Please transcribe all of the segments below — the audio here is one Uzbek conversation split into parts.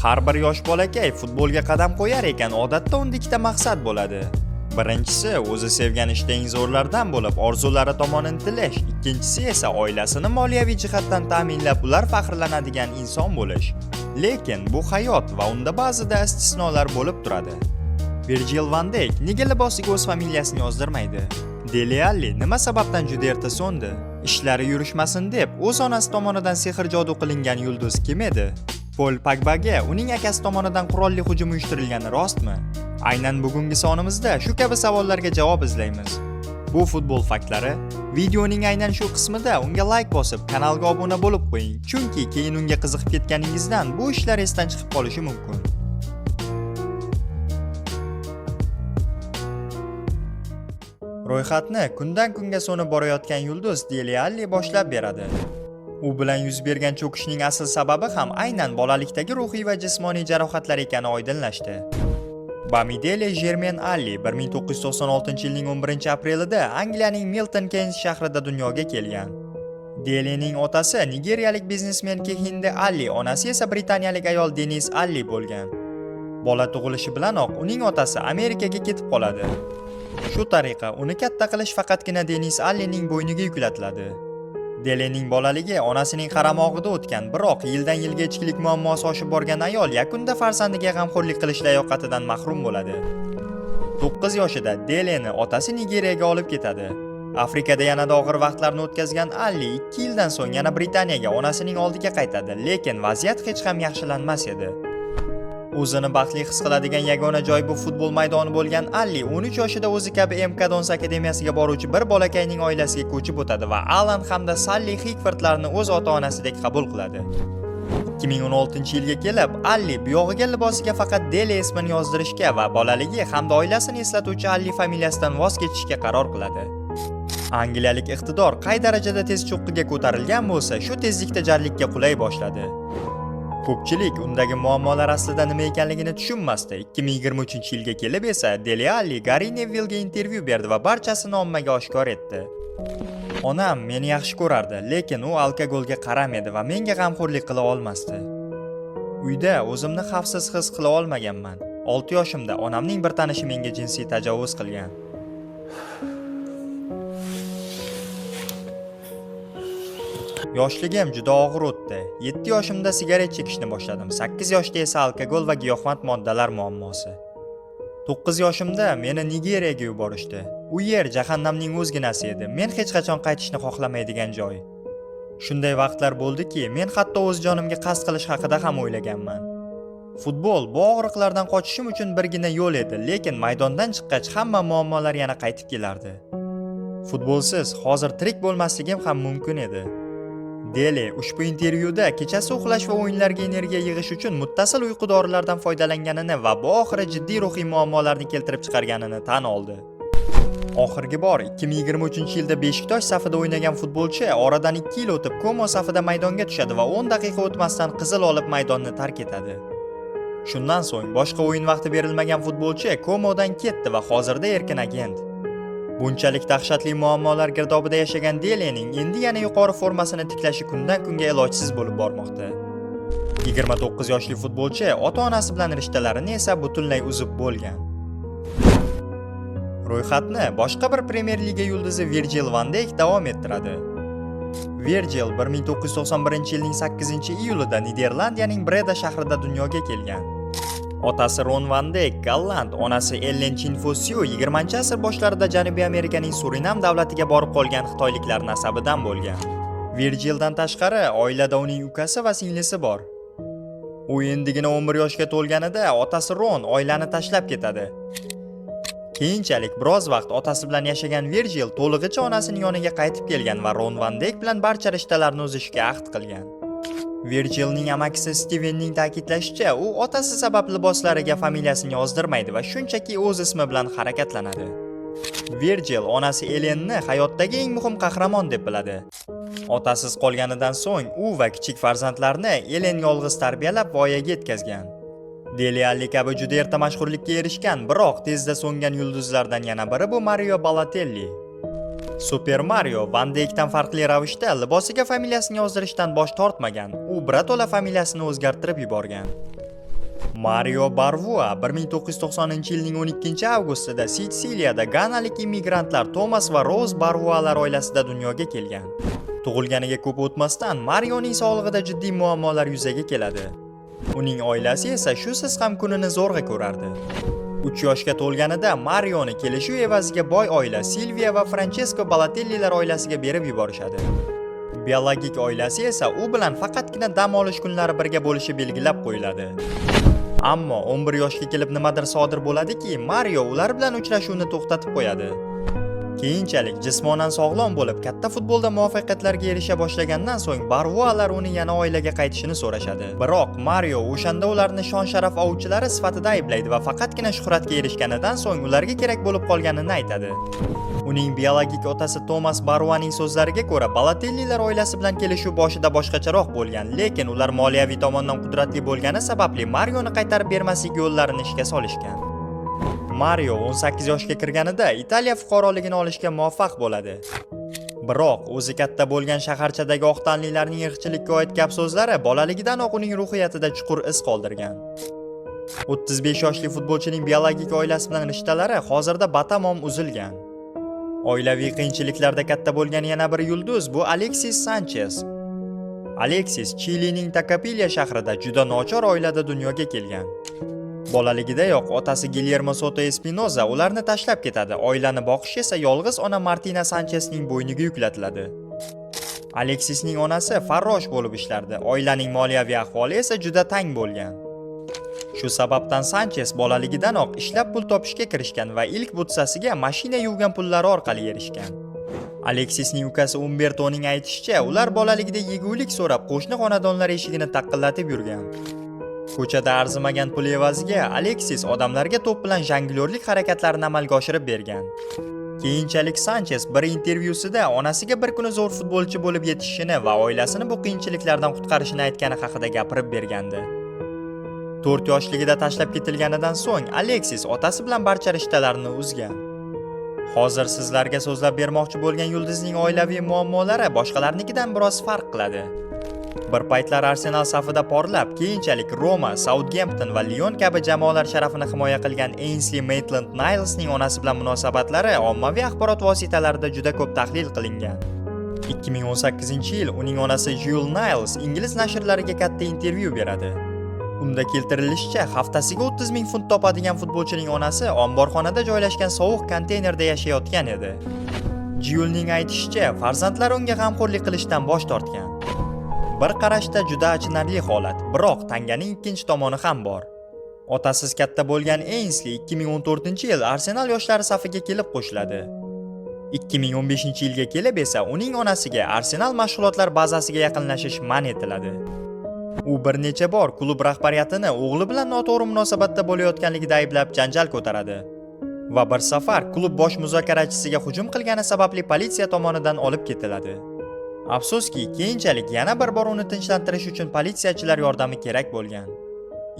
Har bir yosh bolakay futbolga qadam qo'yar ekan, odatda unda ikkita maqsad bo'ladi. Birinchisi o'zi sevgan ishda eng zo'rlardan bo'lib, orzulari tomon intilish. Ikkinchisi esa oilasini moliyaviy jihatdan ta'minlab, ular faxrlanadigan inson bo'lish. Lekin bu hayot va unda ba'zida istisnolar bo'lib turadi. Virgil van Dijk nega libosiga o'z familiyasini yozdirmaydi? Dele Alli nima sababdan juda erta so'ndi? Ishlari yurishmasin deb o'z onasi tomonidan sehr jodu qilingan yulduz kim edi? Pol Pogbaga uning akasi tomonidan qurolli hujum uyushtirilgani rostmi? Aynan bugungi sonimizda shu kabi savollarga javob izlaymiz. Bu futbol faktlari. Videoning aynan shu qismida unga like bosib, kanalga obuna bo'lib qo'ying, chunki keyin unga qiziqib ketganingizdan bu ishlar esdan chiqib qolishi mumkin. Ro'yxatni kundan kunga so'nib borayotgan yulduz Dele Alli boshlab beradi. U bilan yuz bergan cho'kishning asl sababi ham aynan bolalikdagi ruhiy va jismoniy jarohatlar ekani oydinlashdi. Bamidele Germain Alli 1996-yilning 11-aprelida Angliyaning Milton Keynes shahrida dunyoga kelgan. Delening otasi nigeriyalik biznesmen Kehinde Alli, onasi esa britaniyalik ayol Denise Alli bo'lgan. Bola tug'ilishi bilanoq uning otasi Amerikaga ketib qoladi. Shu tariqa uni katta qilish faqatgina Denise Allining bo'yniga yuklatiladi. Delening bolaligi onasining qaramog'ida o'tgan, biroq yildan yilga ichkilik muammosi oshib borgan ayol yakunda farzandiga g'amxo'rlik qilish layoqatidan mahrum bo'ladi. 9 yoshida Deleni otasi Nigeriyaga olib ketadi. Afrikada yanada og'ir vaqtlarni o'tkazgan Alli 2 yildan so'ng yana Britaniyaga onasining oldiga qaytadi, lekin vaziyat hech ham yaxshilanmas edi. O'zini baxtli his qiladigan yagona joy bu futbol maydoni bo'lgan Alli 13 yoshida o'zi kabi MK Dons akademiyasiga boruvchi bir bolakayning oilasiga ko'chib o'tadi va Alan hamda Sally Hickfordlarni o'z ota-onasidek qabul qiladi. 2016-yilga kelib, Alli buyog'iga libosiga faqat Dele ismini yozdirishga va bolaligi hamda oilasini eslatuvchi Alli familiyasidan voz kechishga qaror qiladi. Angliyalik iqtidor qay darajada tez cho'qqiga ko'tarilgan bo'lsa, shu tezlikda jarlikka qulay boshladi. Ko'pchilik undagi muammolar aslida nima ekanligini tushunmasdi. 2023-yilga kelib esa Dele Alli Gary Neville'ga intervyu berdi va barchasini ommaga oshkor etdi. Onam meni yaxshi ko'rardi, lekin u alkogolga qaramadi va menga g'amxo'rlik qila olmasdi. Uyda o'zimni xavfsiz his qila olmaganman. 6 yoshimda onamning bir tanishi menga jinsiy tajovuz qilgan. Yoshligim juda og'ir o'tdi. 7 yoshimda sigaret chekishni boshladim. 8 yoshda esa alkogol va giyohvand moddalar muammosi. 9 yoshimda meni Nigeriyaga yuborishdi. U yer jahannamning o'zginasi edi. Men hech qachon qaytishni xohlamaydigan joy. Shunday vaqtlar bo'ldiki, men hatto o'z jonimga qasd qilish haqida ham o'ylaganman. Futbol bu og'riqlardan qochishim uchun birgina yo'l edi, lekin maydondan chiqqach hamma muammolar yana qaytib kelardi. Futbolsiz hozir tirik bo'lmasligim ham mumkin edi. Dele ushbu intervyuda kechasi uxlash va o'yinlarga energiya yig'ish uchun muttasil uyqu dorilardan foydalanganini va bu oxiri jiddiy ruhiy muammolarni keltirib chiqarganini tan oldi. Oxirgi bor 2023-yilda Beshiktosh safida o'ynagan futbolchi oradan 2 yil o'tib Como safida maydonga tushadi va 10 daqiqa o'tmasdan qizil olib maydonni tark etadi. Shundan so'ng boshqa o'yin vaqti berilmagan futbolchi Comodan ketdi va hozirda erkin agent. Bunchalik dahshatli muammolar girdobida yashagan Delening endi yana yuqori formasini tiklashi kundan kunga ilojsiz bo'lib bormoqda. 29 yoshli futbolchi ota-onasi bilan rishtalarini esa butunlay uzib bo'lgan. Ro'yxatni boshqa bir Premier Liga yulduzi Virgil van Dijk davom ettiradi. Virgil 1991-yilning 8-iyulida Niderlandiyaning Breda shahrida dunyoga kelgan. Otasi Ron van Dijk golland, onasi Ellen Chinfosyu 20-asr boshlarida Janubiy Amerikaning Surinam davlatiga borib qolgan xitoyliklar nasabidan bo'lgan. Virgildan tashqari oilada uning ukasi va singlisi bor. U endigina 11 yoshga to'lganida otasi Ron oilani tashlab ketadi. Keyinchalik biroz vaqt otasi bilan yashagan Virgil to'lig'icha onasining yoniga qaytib kelgan va Ron van Dijk bilan barcha rishtalarni uzishga ahd qilgan. Virgilning amakisi Stevenning ta'kidlashicha, u otasi sabab liboslariga familiyasini yozdirmaydi va shunchaki o'z ismi bilan harakatlanadi. Virgil onasi Ellenni hayotdagi eng muhim qahramon deb biladi. Otasiz qolganidan so'ng u va kichik farzandlarni Ellen yolg'iz tarbiyalab voyaga yetkazgan. Dele Alli kabi juda erta mashhurlikka erishgan, biroq tezda so'ngan yulduzlardan yana biri bu Mario Balotelli. Super Mario Van Dijkdan farqli ravishda libosiga familiyasini yozdirishdan bosh tortmagan. U birato'la familiyasini o'zgartirib yuborgan. Mario Barvua 1990-yilning 12-avgustida Sitsiliyada ganalik immigrantlar Thomas va Rose Barvualar oilasida dunyoga kelgan. Tug'ilganiga ko'p o'tmasdan Marioning sog'lig'ida jiddiy muammolar yuzaga keladi. Uning oilasi esa shusiz ham kunini zo'rg'a ko'rardi. 3 yoshga to'lganida Marioni kelishuv evaziga boy oila Silvia va Francesco Balotellilar oilasiga berib yuborishadi. Biologik oilasi esa u bilan faqatgina dam olish kunlari birga bo'lishi belgilab qo'yiladi. Ammo 11 yoshga kelib nimadir sodir bo'ladiki, Mario ular bilan uchrashuvni to'xtatib qo'yadi. Keyinchalik jismonan sog'lom bo'lib, katta futbolda muvaffaqiyatlarga erisha boshlagandan so'ng Barvualar uni yana oilaga qaytishini so'rashadi. Biroq Mario o'shanda ularni shon-sharaf ovchilari sifatida ayblaydi va faqatgina shuhratga erishganidan so'ng ularga kerak bo'lib qolganini aytadi. Uning biologik otasi Thomas Barvuaning so'zlariga ko'ra, Balotellilar oilasi bilan kelishuv boshida boshqacharoq bo'lgan, lekin ular moliyaviy tomondan qudratli bo'lgani sababli Marioni qaytarib bermaslik yo'llarini ishga solishgan. Mario 18 yoshga kirganida Italiya fuqaroligini olishga muvaffaq bo'ladi. Biroq o'zi katta bo'lgan shaharchadagi oq tanlilarning irqchilikka oid gap so'zlari bolaligidanoq uning ruhiyatida chuqur iz qoldirgan. 35 yoshli futbolchining biologik oilasi bilan rishtalari hozirda batamom uzilgan. Oilaviy qiyinchiliklarda katta bo'lgan yana bir yulduz bu Alexis Sanchez. Alexis Chilining Tacapilla shahrida juda nochor oilada dunyoga kelgan. Bolaligidayoq otasi Guillermo Soto Espinoza ularni tashlab ketadi. Oilani boqish esa yolg'iz ona Martina Sanchezning bo'yniga yuklatiladi. Alexisning onasi farrosh bo'lib ishlardi. Oilaning moliyaviy ahvoli esa juda tang bo'lgan. Shu sababdan Sanchez bolaligidanoq ishlab pul topishga kirishgan va ilk butsasiga mashina yuvgan pullari orqali erishgan. Alexisning ukasi Umbertoning aytishicha, ular bolaligida yegulik so'rab qo'shni xonadonlar eshigini taqillatib yurgan. Ko'chada arzimagan pul evaziga Alexis odamlarga to'p bilan jonglyorlik harakatlarini amalga oshirib bergan. Keyinchalik Sanchez bir intervyusida onasiga bir kuni zo'r futbolchi bo'lib yetishishini va oilasini bu qiyinchiliklardan qutqarishini aytgani haqida gapirib bergandi. 4 yoshligida tashlab ketilganidan so'ng Alexis otasi bilan barcha rishtalarini uzgan. Hozir sizlarga so'zlab bermoqchi bo'lgan yulduzning oilaviy muammolari boshqalarnikidan biroz farq qiladi. Bir paytlar Arsenal safida porlab, keyinchalik Roma, Southampton va Lyon kabi jamoalar sharafini himoya qilgan Ainsley Maitland-Nilesning onasi bilan munosabatlari ommaviy axborot vositalarida juda ko'p tahlil qilingan. 2018-yil uning onasi Jules Niles ingliz nashrlariga katta intervyu beradi. Unda keltirilishicha, haftasiga 30 ming funt topadigan futbolchining onasi omborxonada joylashgan sovuq konteynerda yashayotgan edi. Julesning aytishicha, farzandlar unga g'amxo'rlik qilishdan bosh tortgan. Bir qarashda juda achinarli holat, biroq tanganing ikkinchi tomoni ham bor. Otasiz katta bo'lgan Ainsley 2014-yil Arsenal yoshlari safiga kelib qo'shiladi. 2015-yilga kelib esa uning onasiga Arsenal mashg'ulotlar bazasiga yaqinlashish man etiladi. U bir necha bor klub rahbariyatini o'g'li bilan noto'g'ri munosabatda bo'layotganligida ayblab janjal ko'taradi va bir safar klub bosh muzokarachisiga hujum qilgani sababli politsiya tomonidan olib ketiladi. Afsuski, keyinchalik yana bir bor uni tinchlantirish uchun politsiyachilar yordami kerak bo'lgan.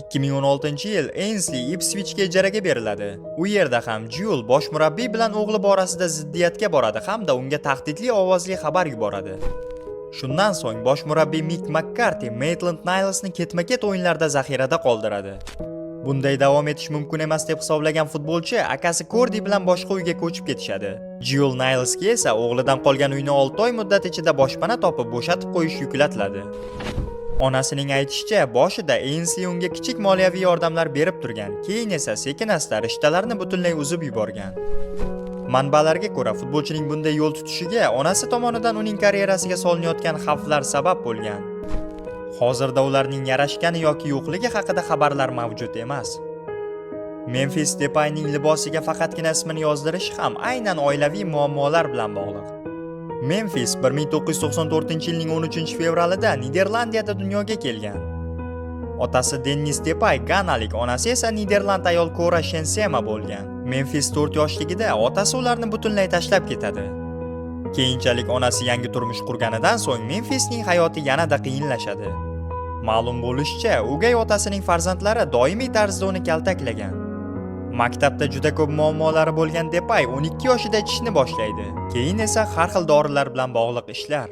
2016-yil Ainsley Ipswichga ijaraga beriladi. U yerda ham Jules bosh murabbiy bilan o'g'li borasida ziddiyatga boradi hamda unga tahdidli ovozli xabar yuboradi. Shundan so'ng bosh murabbiy Mick McCarthy Maitland-Nilesni ketma-ket o'yinlarda zaxirada qoldiradi. Bunday davom etish mumkin emas deb hisoblagan futbolchi akasi Kordi bilan boshqa uyga ko'chib ketishadi. Jules Nilesga esa o'g'lidan qolgan uyni 6 oy muddat ichida boshpana topib bo'shatib qo'yish yuklatiladi. Onasining aytishicha, boshida Ainsley unga kichik moliyaviy yordamlar berib turgan, keyin esa sekin-asta rishtalarni butunlay uzib yuborgan. Manbalarga ko'ra, futbolchining bunday yo'l tutishiga onasi tomonidan uning karyerasiga solinayotgan xavflar sabab bo'lgan. Hozirda ularning yarashgani yoki yo'qligi haqida xabarlar mavjud emas. Memphis Depayning libosiga faqatgina ismini yozdirish ham aynan oilaviy muammolar bilan bog'liq. Memphis 1994-yilning 13-fevralida Niderlandiyada dunyoga kelgan. Otasi Dennis Depay ganalik, onasi esa Niderland ayol Cora Shensema bo'lgan. Memphis 4 yoshligida otasi ularni butunlay tashlab ketadi. Keyinchalik onasi yangi turmush qurganidan so'ng Memphisning hayoti yanada qiyinlashadi. Ma'lum bo'lishicha, o'gay otasining farzandlari doimiy tarzda uni kaltaklagan. Maktabda juda ko'p muammolari bo'lgan Depay 12 yoshida ichishni boshlaydi. Keyin esa har xil dorilar bilan bog'liq ishlar.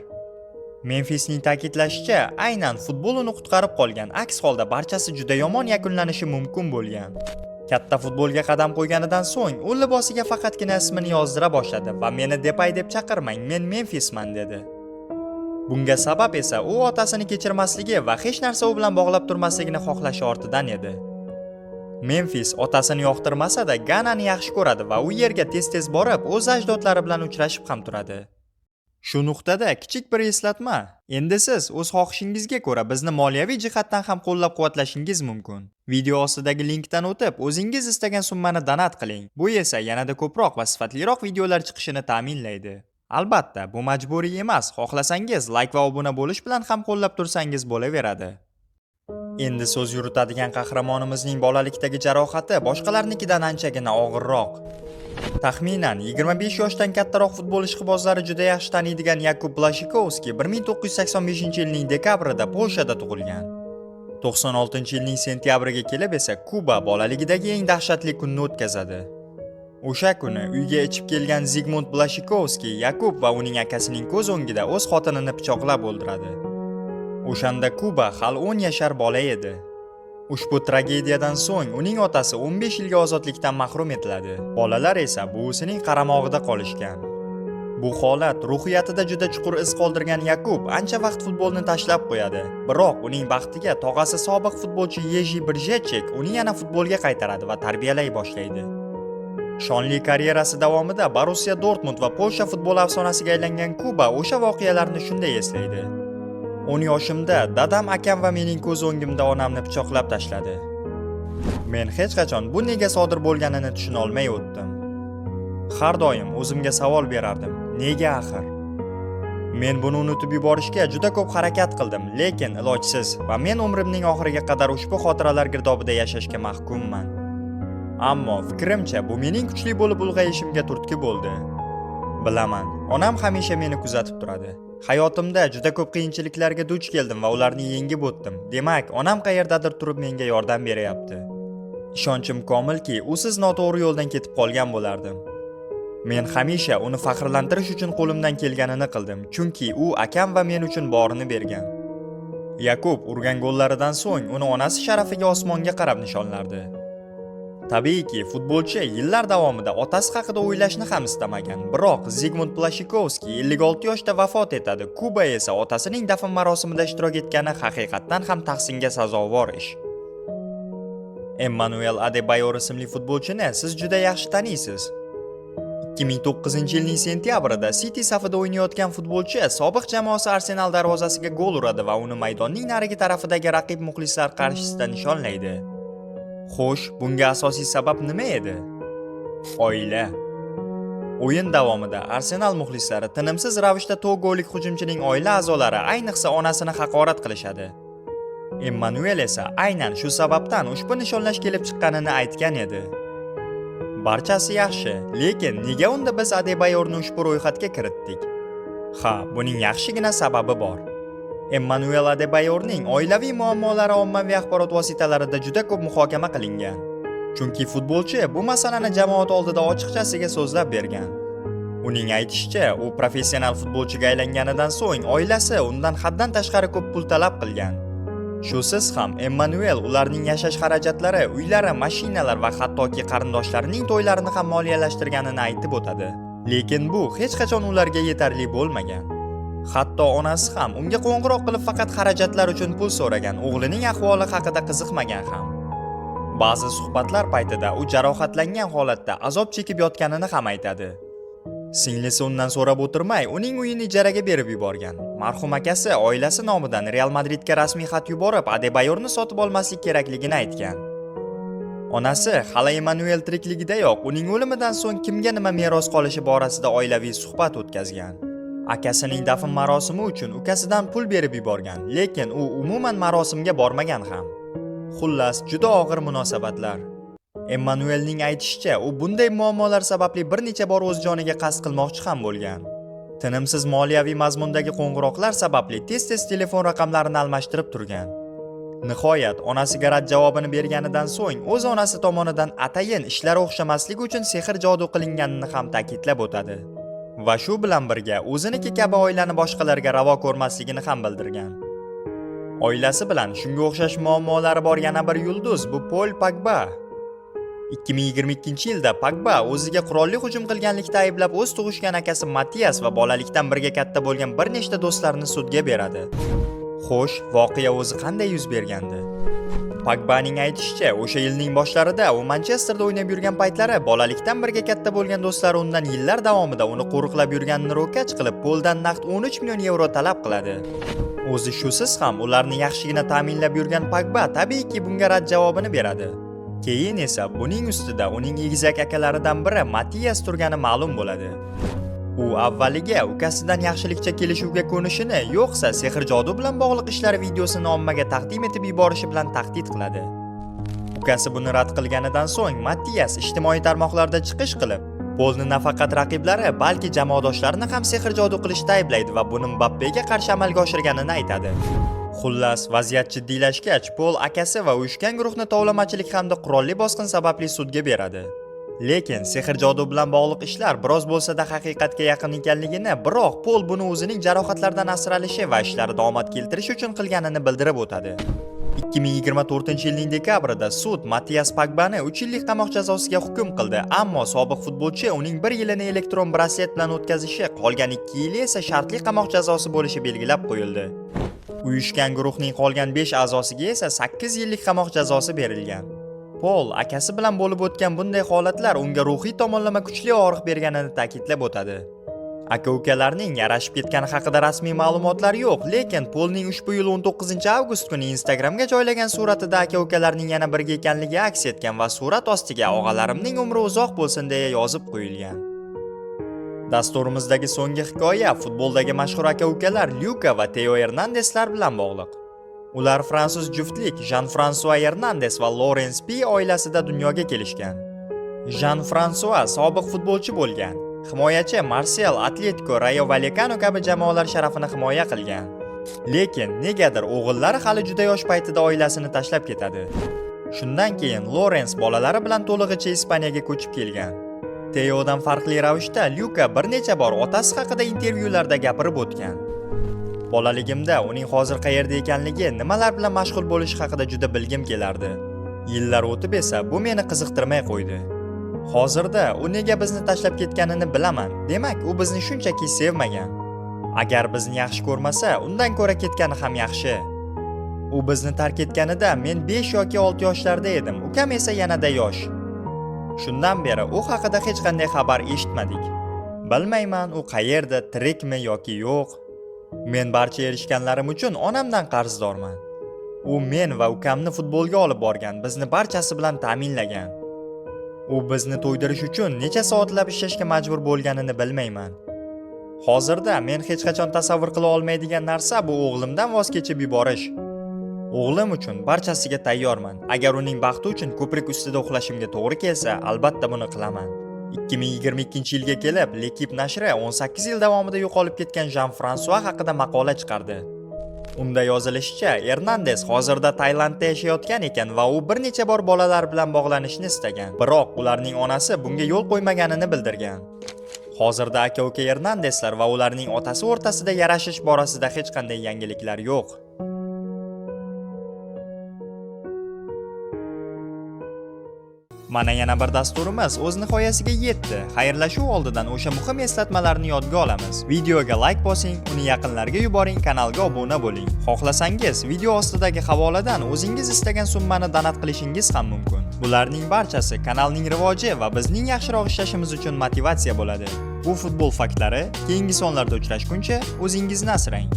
Memfisning ta'kidlashicha, aynan futbol uni qutqarib qolgan, aks holda barchasi juda yomon yakunlanishi mumkin bo'lgan. Katta futbolga qadam qo'yganidan so'ng, u libosiga faqatgina ismini yozdira boshladi va meni Depay deb chaqirmang, men Memfisman dedi. Bunga sabab esa u otasini kechirmasligi va hech narsa u bilan bog'lab turmasligini xohlashi ortidan edi. Memfis otasini yoqtirmasa-da Ganani yaxshi ko'radi va u yerga tez-tez borib, o'z ajdodlari bilan uchrashib ham turadi. Shu nuqtada kichik bir eslatma. Endi siz o'z xohishingizga ko'ra bizni moliyaviy jihatdan ham qo'llab-quvvatlashingiz mumkin. Video ostidagi linkdan o'tib, o'zingiz istagan summani donat qiling. Bu esa yanada ko'proq va sifatliroq videolar chiqishini ta'minlaydi. Albatta, bu majburiy emas. Xohlasangiz like va obuna bo'lish bilan ham qo'llab tursangiz bo'laveradi. Endi so'z yuritadigan qahramonimizning bolalikdagi jarohati boshqalarnikidan anchagina og'irroq. Taxminan 25 yoshdan kattaroq futbol ishqibozlari juda yaxshi taniydigan Yakub Blashikovski 1985-yilning dekabrida Polshada tug'ilgan. 96-yilning sentyabriga kelib esa Kuba bolaligidagi eng dahshatli kunni o'tkazadi. O'sha kuni uyga ichib kelgan Zigmund Blashikovski Yakub va uning akasining ko'z o'ngida o'z xotinini pichoqlab o'ldiradi. O'shanda Kuba hali 10 yashar bola edi. Ushbu tragediyadan so'ng uning otasi 15 yilga ozodlikdan mahrum etiladi. Bolalar esa buvisining qaramog'ida qolishgan. Bu holat ruhiyatida juda chuqur iz qoldirgan Yakub ancha vaqt futbolni tashlab qo'yadi. Biroq uning baxtiga tog'asi sobiq futbolchi Yeji Brzechek uni yana futbolga qaytaradi va tarbiyalay boshlaydi. Shonli karyerasi davomida Borussia Dortmund va Polsha futbol afsonasiga aylangan Kuba o'sha voqealarni shunday eslaydi. 10 yoshimda dadam, akam va mening ko'z o'ngimda onamni pichoqlab tashladi. Men hech qachon bu nega sodir bo'lganini tushuna olmay o'tdim. Har doim o'zimga savol berardim. Nega axir? Men buni unutib yuborishga juda ko'p harakat qildim, lekin ilojsiz va men umrimning oxiriga qadar ushbu xotiralar girdobida yashashga mahkumman. Ammo fikrimcha bu mening kuchli bo'lib ulg'ayishimga turtki bo'ldi. Bilaman, onam hamisha meni kuzatib turadi. Hayotimda juda ko'p qiyinchiliklarga duch keldim va ularni yengib o'tdim. Demak, onam qayerdadir turib menga yordam beryapti. Ishonchim komilki, usiz noto'g'ri yo'ldan ketib qolgan bo'lardim. Men hamisha uni faxrlantirish uchun qo'limdan kelganini qildim, chunki u akam va men uchun borini bergan. Yakub urgan gollaridan so'ng uni onasi sharafiga osmonga qarab nishonlardi. Tabiiyki, futbolchi yillar davomida otasi haqida o'ylashni ham istamagan. Biroq Zigmund Blashikovski 56 yoshda vafot etadi. Kuba esa otasining dafn marosimida ishtirok etgani haqiqatdan ham tahsinga sazovor ish. Emmanuel Adebayor ismli futbolchini siz juda yaxshi taniysiz. 2009-yilning sentyabrida City safida o'ynayotgan futbolchi sobiq jamoasi Arsenal darvozasiga gol uradi va uni maydonning narigi tarafidagi raqib muxlislar qarshisida nishonlaydi. Xo'sh, bunga asosiy sabab nima edi? Oila. O'yin davomida Arsenal muxlislari tinimsiz ravishda togolik hujumchining oila a'zolari, ayniqsa onasini haqorat qilishadi. Emmanuel esa aynan shu sababdan ushbu nishonlash kelib chiqqanini aytgan edi. Barchasi yaxshi, lekin nega unda biz Adebayorni ushbu ro'yxatga kiritdik? Ha, buning yaxshigina sababi bor. Emmanuel Adebayorning oilaviy muammolari ommaviy axborot vositalarida juda ko'p muhokama qilingan. Chunki futbolchi bu masalani jamoat oldida ochiqchasiga so'zlab bergan. Uning aytishicha, u professional futbolchiga aylanganidan so'ng oilasi undan haddan tashqari ko'p pul talab qilgan. Shusiz ham Emmanuel ularning yashash xarajatlari, uylari, mashinalar va hattoki qarindoshlarining to'ylarini ham moliyalashtirganini aytib o'tadi. Lekin bu hech qachon ularga yetarli bo'lmagan. Hatto onasi ham unga qo'ng'iroq qilib faqat xarajatlar uchun pul so'ragan, o'g'lining ahvoli haqida qiziqmagan ham. Ba'zi suhbatlar paytida u jarohatlangan holatda azob chekib yotganini ham aytadi. Singlisi undan so'rab o'tirmay, uning uyini ijaraga berib yuborgan. Marhum akasi oilasi nomidan Real Madridga rasmiy xat yuborib, Adebayorni sotib olmaslik kerakligini aytgan. Onasi hali Emmanuel tirikligidayoq uning o'limidan so'ng kimga nima meros qolishi borasida oilaviy suhbat o'tkazgan. Akasining dafn marosimi uchun ukasidan pul berib yuborgan, lekin u umuman marosimga bormagan ham. Xullas, juda og'ir munosabatlar. Emmanuelning aytishicha, u bunday muammolar sababli bir necha bor o'z joniga qasd qilmoqchi ham bo'lgan. Tinimsiz moliyaviy mazmundagi qo'ng'iroqlar sababli tez-tez telefon raqamlarini almashtirib turgan. Nihoyat onasiga rad javobini berganidan so'ng o'z onasi tomonidan atayin ishlari o'xshamasligi uchun sehr jodu qilinganini ham ta'kidlab o'tadi. va shu bilan birga o'ziniki kabi oilani boshqalarga ravo ko'rmasligini ham bildirgan. Oilasi bilan shunga o'xshash muammolari bor yana bir yulduz bu Paul Pogba. 2022-yilda Pogba o'ziga qurolli hujum qilganlikda ayblab o'z tug'ishgan akasi Matias va bolalikdan birga katta bo'lgan bir nechta do'stlarini sudga beradi. Xo'sh, voqea o'zi qanday yuz bergandi? Pogbaning aytishicha, o'sha yilning boshlarida u Manchesterda o'ynab yurgan paytlari bolalikdan birga katta bo'lgan do'stlari undan yillar davomida uni qo'riqlab yurganini ro'kach qilib, Poldan naqd 13 million yevro talab qiladi. O'zi shusiz ham ularni yaxshigina ta'minlab yurgan Pogba tabiiyki bunga rad javobini beradi. Keyin esa buning ustida uning egizak akalaridan biri Matias turgani ma'lum bo'ladi. U avvaliga ukasidan yaxshilikcha kelishuvga ko'nishini, yo'qsa sehr jodu bilan bog'liq ishlar videosini ommaga taqdim etib yuborishi bilan tahdid qiladi. Ukasi buni rad qilganidan so'ng Matias ijtimoiy tarmoqlarda chiqish qilib, Polni nafaqat raqiblari, balki jamoadoshlarini ham sehr jodu qilishda ayblaydi va buni Mbappega qarshi amalga oshirganini aytadi. Xullas, vaziyat jiddiylashgach, Pol akasi va uyushgan guruhni tovlamachilik hamda qurolli bosqin sababli sudga beradi. Lekin sehr jodu bilan bog'liq ishlar biroz bo'lsa-da haqiqatga yaqin ekanligini, biroq Pol buni o'zining jarohatlardan asralishi va ishlarida omad keltirish uchun qilganini bildirib o'tadi. 2024-yilning dekabrida sud Matias Pogbani 3 yillik qamoq jazosiga hukm qildi, ammo sobiq futbolchi uning 1 yilini elektron braslet bilan o'tkazishi, qolgan 2 yili esa shartli qamoq jazosi bo'lishi belgilab qo'yildi. Uyushgan guruhning qolgan 5 a'zosiga esa 8 yillik qamoq jazosi berilgan. Pol akasi bilan bo'lib o'tgan bunday holatlar unga ruhiy tomonlama kuchli og'riq berganini ta'kidlab o'tadi. Aka-ukalarning yarashib ketgani haqida rasmiy ma'lumotlar yo'q, lekin Polning ushbu yil 19-avgust kuni Instagramga joylagan suratida aka-ukalarning yana birga ekanligi aks etgan va surat ostiga "Og'alarimning umri uzoq bo'lsin" deya yozib qo'yilgan. Dasturimizdagi so'nggi hikoya futboldagi mashhur aka-ukalar Luka va Theo Hernandeslar bilan bog'liq. Ular fransuz juftlik Jean-François Hernandez va Laurence P oilasida dunyoga kelishgan. Jean-François sobiq futbolchi bo'lgan. Himoyachi Marsel, Atletico, Rayo Vallecano kabi jamoalar sharafini himoya qilgan. Lekin negadir o'g'illari hali juda yosh paytida oilasini tashlab ketadi. Shundan keyin Laurence bolalari bilan to'lig'icha Ispaniyaga ko'chib kelgan. Theodan farqli ravishda Luka bir necha bor otasi haqida intervyularda gapirib o'tgan. Bolaligimda uning hozir qayerda ekanligi, nimalar bilan mashg'ul bo'lishi haqida juda bilgim kelardi. Yillar o'tib esa bu meni qiziqtirmay qo'ydi. Hozirda u nega bizni tashlab ketganini bilaman. Demak, u bizni shunchaki sevmagan. Agar bizni yaxshi ko'rmasa, undan ko'ra ketgani ham yaxshi. U bizni tark etganida men 5 yoki 6 yoshlarda edim. Ukam esa yanada yosh. Shundan beri u haqida hech qanday xabar eshitmadik. Bilmayman u qayerda, tirikmi yoki yo'q. Men barcha erishganlarim uchun onamdan qarzdorman. U men va ukamni futbolga olib borgan, bizni barchasi bilan ta'minlagan. U bizni to'ydirish uchun necha soatlab ishlashga majbur bo'lganini bilmayman. Hozirda men hech qachon tasavvur qila olmaydigan narsa bu o'g'limdan voz kechib yuborish. O'g'lim uchun barchasiga tayyorman. Agar uning baxti uchun ko'prik ustida uxlashimga to'g'ri kelsa, albatta buni qilaman. 2022-yilga kelib, L'Equipe nashri 18 yil davomida yo'qolib ketgan Jean-François haqida maqola chiqardi. Unda yozilishicha, Hernandez hozirda Tailandda yashayotgan ekan va u bir necha bor bolalar bilan bog'lanishni istagan. Biroq ularning onasi bunga yo'l qo'ymaganini bildirgan. Hozirda aka-uka Hernandeslar va ularning otasi o'rtasida yarashish borasida hech qanday yangiliklar yo'q. Mana yana bir dasturimiz o'z nihoyasiga yetdi. Xayrlashuv oldidan o'sha muhim eslatmalarni yodga olamiz. Videoga like bosing, uni yaqinlarga yuboring, kanalga obuna bo'ling. Xohlasangiz, video ostidagi havoladan o'zingiz istagan summani donat qilishingiz ham mumkin. Bularning barchasi kanalning rivoji va bizning yaxshiroq ishlashimiz uchun motivatsiya bo'ladi. Bu futbol faktlari keyingi sonlarda uchrashguncha o'zingizni asrang.